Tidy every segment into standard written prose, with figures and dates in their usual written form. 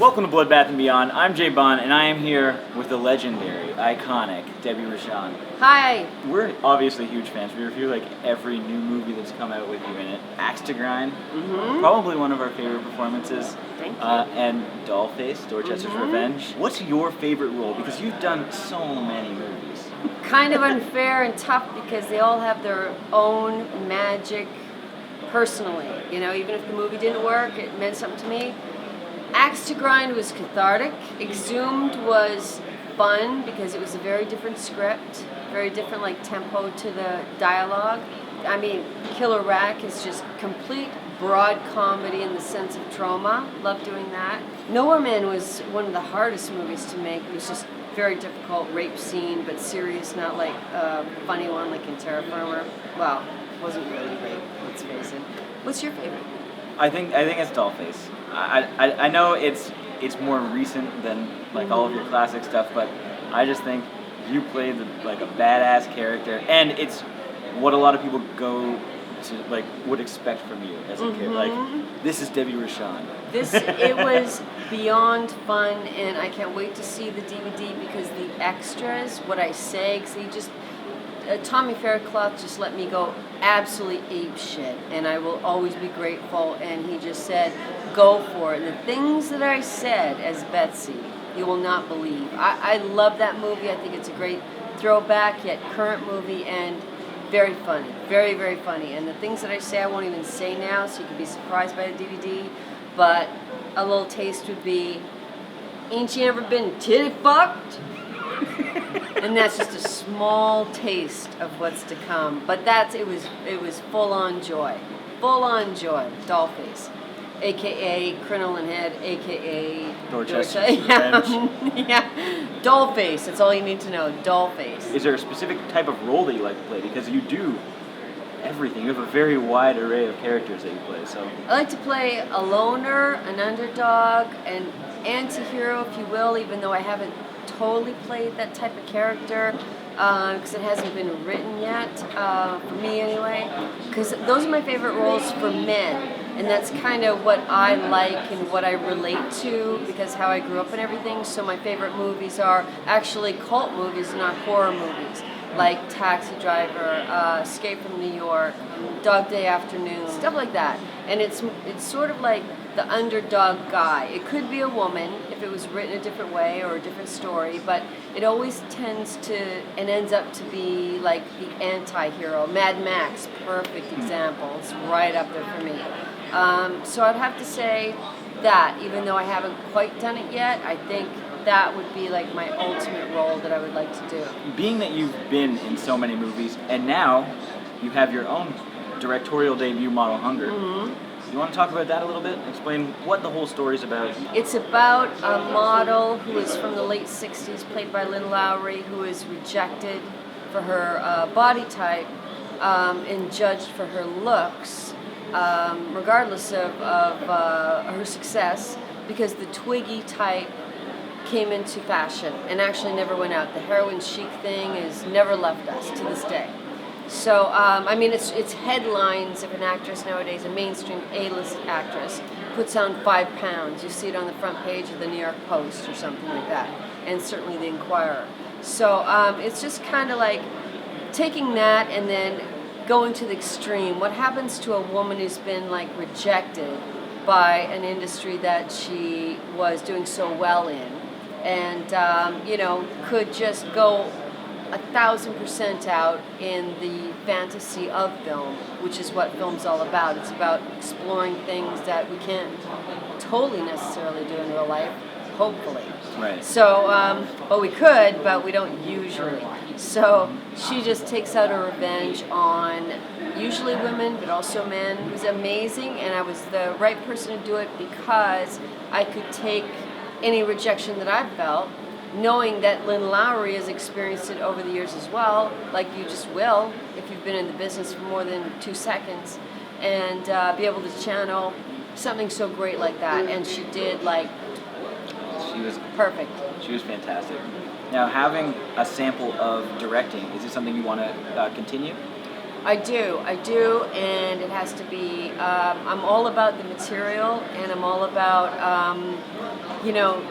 Welcome to Bloodbath and Beyond. I'm Jay Bond, and I am here with the legendary, iconic Debbie Rochon. Hi. We're obviously huge fans. We review like every new movie that's come out with you in it. Axe to Grind, probably one of our favorite performances. Thank you. And DOLLFACE, Dorchester's Revenge. What's your favorite role? Because you've done so many movies. Kind of unfair and tough because they all have their own magic personally. You know, even if the movie didn't work, it meant something to me. Axe to Grind was cathartic. Exhumed was fun because it was a very different script, very different like tempo to the dialogue. I mean, Killer Rack is just complete broad comedy in the sense of trauma. Love doing that. Nowhere Man was one of the hardest movies to make. It was just very difficult rape scene, but serious, not like a funny one like in Terra Firma. Well, it wasn't really rape, let's face it. What's your favorite? I think it's DOLLFACE. I know it's more recent than like all of your classic stuff, but I just think you played like a badass character, and it's what a lot of people go to like would expect from you as a kid. Like, this is Debbie Rochon. It was beyond fun, and I can't wait to see the DVD because the extras, what I say, because he just. Tommy Faircloth just let me go absolutely ape shit, and I will always be grateful. And he just said, go for it. And the things that I said as Betsy, you will not believe. I love that movie. I think it's a great throwback yet current movie, and very funny, very, very funny. And the things that I say I won't even say now, so you can be surprised by the DVD. But a little taste would be, ain't you ever been titty fucked? And that's just a small taste of what's to come. But it was full on joy. Full on joy. DOLLFACE. AKA Crinoline Head, AKA Dorchester. Yeah. DOLLFACE, that's all you need to know. DOLLFACE. Is there a specific type of role that you like to play? Because you do everything. You have a very wide array of characters that you play. So I like to play a loner, an underdog, an anti-hero, if you will, even though I haven't totally played that type of character because it hasn't been written yet, for me anyway, because those are my favorite roles for men, and that's kind of what I like and what I relate to because how I grew up and everything. So my favorite movies are actually cult movies, not horror movies, like Taxi Driver, Escape from New York, Dog Day Afternoon, stuff like that. And it's sort of like the underdog guy. It could be a woman if it was written a different way or a different story, but it always tends to and ends up to be like the anti-hero. Mad Max, perfect example. It's right up there for me. So I'd have to say that, even though I haven't quite done it yet, I think that would be like my ultimate role that I would like to do. Being that you've been in so many movies, and now you have your own directorial debut, Model Hunger. You want to talk about that a little bit? Explain what the whole story is about. It's about a model who is from the late 60s, played by Lynn Lowry, who is rejected for her body type and judged for her looks, regardless of her success, because the Twiggy type came into fashion and actually never went out. The heroin chic thing has never left us to this day. So, I mean, it's headlines if an actress nowadays, a mainstream A-list actress, puts on 5 pounds. You see it on the front page of the New York Post or something like that, and certainly the Inquirer. So it's just kind of like taking that and then going to the extreme. What happens to a woman who's been like rejected by an industry that she was doing so well in, and you know, could just go 1,000% out in the fantasy of film, which is what film's all about. It's about exploring things that we can't totally necessarily do in real life, hopefully. Right. So, well, we could, but we don't usually. So she just takes out her revenge on usually women, but also men. It was amazing, and I was the right person to do it because I could take any rejection that I felt, knowing that Lynn Lowry has experienced it over the years as well, like you just will if you've been in the business for more than 2 seconds, and be able to channel something so great like that. And she did, like, she was perfect. She was fantastic. Now, having a sample of directing, is it something you want to continue? I do, and it has to be. I'm all about the material, and I'm all about, you know,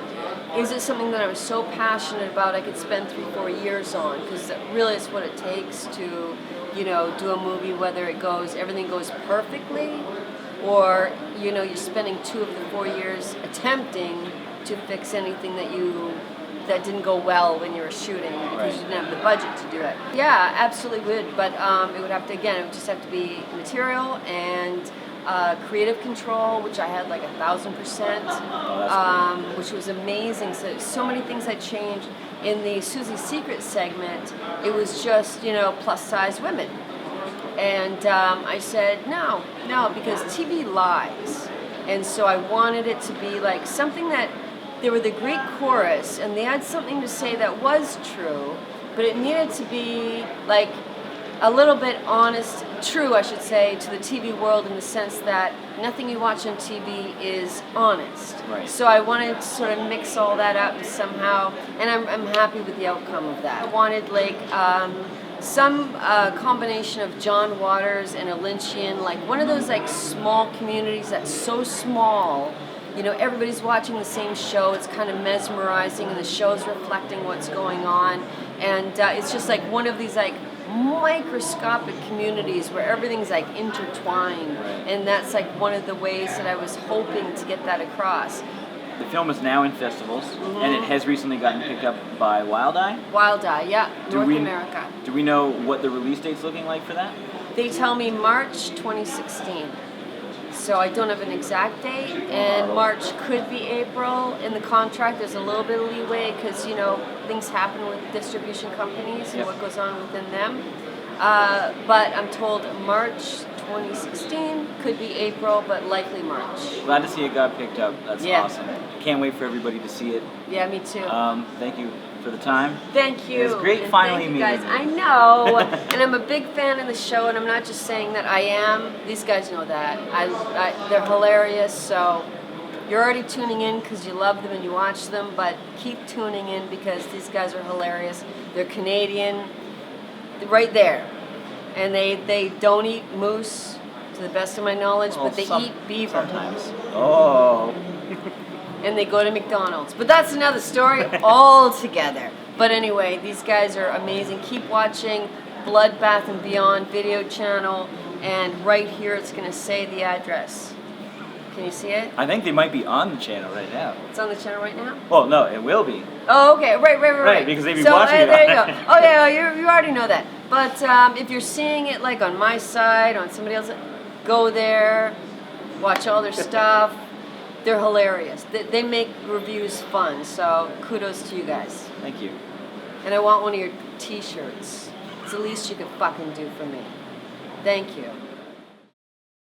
is it something that I was so passionate about I could spend 3-4 years on? Because really, it's what it takes to, you know, do a movie. Whether everything goes perfectly, or you know, you're spending 2 of the 4 years attempting to fix anything that didn't go well when you were shooting because you didn't have the budget to do it. Yeah, absolutely would, but it would have to, again, it would just have to be material and creative control, which I had like 1,000%, which was amazing. So many things I changed. In the Susie Secret segment, it was just, you know, plus size women. And I said, no, because TV lies. And so I wanted it to be like something that, they were the Greek chorus, and they had something to say that was true, but it needed to be like a little bit honest, true, I should say, to the TV world in the sense that nothing you watch on TV is honest. Right. So I wanted to sort of mix all that up and somehow, and I'm happy with the outcome of that. I wanted like some combination of John Waters and a Lynchian, like one of those like small communities that's so small. You know, everybody's watching the same show. It's kind of mesmerizing, and the show's reflecting what's going on. And it's just like one of these like microscopic communities where everything's like intertwined. And that's like one of the ways that I was hoping to get that across. The film is now in festivals, and it has recently gotten picked up by Wild Eye. Wild Eye, yeah, North America. Do we know what the release date's looking like for that? They tell me March 2016. So I don't have an exact date, and March could be April. In the contract, there's a little bit of leeway because, you know, things happen with distribution companies and what goes on within them. But I'm told March 2016, could be April, but likely March. Glad to see it got picked up. That's awesome. Can't wait for everybody to see it. Yeah, me too. Thank you for the time. Thank you. It was great finally meeting you. Guys. I know, and I'm a big fan of the show, and I'm not just saying that I am. These guys know that. They're hilarious, so you're already tuning in because you love them and you watch them, but keep tuning in because these guys are hilarious. They're Canadian, right there. And they don't eat moose, to the best of my knowledge, but they eat beaver. Sometimes. Oh. And they go to McDonald's. But that's another story altogether. But anyway, these guys are amazing. Keep watching Bloodbath and Beyond video channel. And right here it's going to say the address. Can you see it? I think they might be on the channel right now. It's on the channel right now? Well, no, it will be. Oh, okay. Right. Right, because they'd be watching it. There you go. Oh, yeah, you already know that. But if you're seeing it like on my side, on somebody else's, go there, watch all their stuff. They're hilarious. They make reviews fun, so kudos to you guys. Thank you. And I want one of your t-shirts. It's the least you could fucking do for me. Thank you.